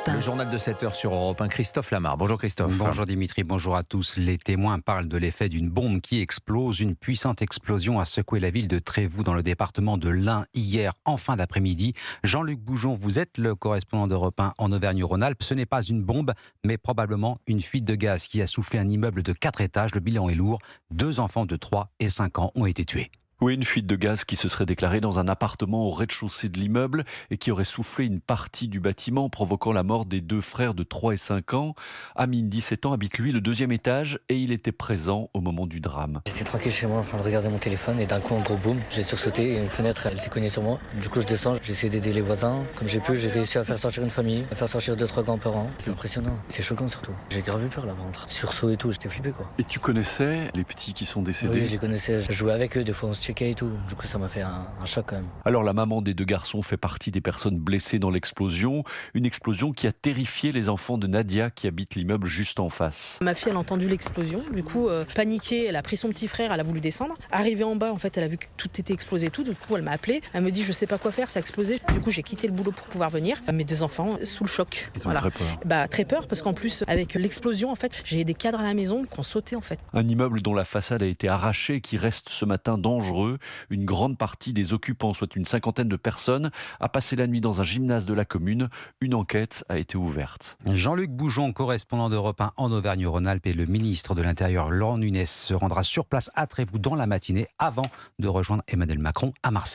Le journal de 7 heures sur Europe 1, Christophe Lamar. Bonjour Christophe. Bonjour Dimitri, bonjour à tous. Les témoins parlent de l'effet d'une bombe qui explose. Une puissante explosion a secoué la ville de Trévoux dans le département de l'Ain hier en fin d'après-midi. Jean-Luc Boujon, vous êtes le correspondant d'Europe 1 en Auvergne-Rhône-Alpes. Ce n'est pas une bombe, mais probablement une fuite de gaz qui a soufflé un immeuble de 4 étages. Le bilan est lourd. 2 enfants de 3 et 5 ans ont été tués. Oui, une fuite de gaz qui se serait déclarée dans un appartement au rez-de-chaussée de l'immeuble et qui aurait soufflé une partie du bâtiment, provoquant la mort des 2 frères de 3 et 5 ans. Amine, 17 ans, habite lui le 2e étage et il était présent au moment du drame. J'étais tranquille chez moi en train de regarder mon téléphone et d'un coup, un gros boom, j'ai sursauté et une fenêtre, elle s'est cognée sur moi. Du coup, je descends, j'ai essayé d'aider les voisins. Comme j'ai pu, j'ai réussi à faire sortir une famille, à faire sortir 2-3 grands-parents. C'est impressionnant, c'est choquant surtout. J'ai grave eu peur là, ventre. Sursaut et tout, j'étais flippé quoi. Et tu connaissais les petits qui sont décédés? Oui, je les connaissais, je jouais avec eux, des fois on se checkait et tout. Du coup, ça m'a fait un choc quand même. Alors la maman des 2 garçons fait partie des personnes blessées dans l'explosion. Une explosion qui a terrifié les enfants de Nadia qui habite l'immeuble juste en face. Ma fille, elle a entendu l'explosion. Du coup, paniquée, elle a pris son petit frère, elle a voulu descendre. Arrivée en bas, en fait, elle a vu que tout était explosé, tout. Du coup, elle m'a appelée. Elle me dit, je sais pas quoi faire, ça a explosé. Du coup, j'ai quitté le boulot pour pouvoir venir. Mes 2 enfants, sous le choc. Ils ont très peur. Très peur, parce qu'en plus, avec l'explosion, en fait, j'ai des cadres à la maison qui ont sauté, en fait. Un immeuble dont la façade a été arrachée et qui reste ce matin dangereux. Une grande partie des occupants, soit une 50aine de personnes, a passé la nuit dans un gymnase de la commune. Une enquête a été ouverte. Jean-Luc Boujon, correspondant d'Europe 1 en Auvergne-Rhône-Alpes, et le ministre de l'Intérieur, Laurent Nunez, se rendra sur place à Trévoux dans la matinée avant de rejoindre Emmanuel Macron à Marseille.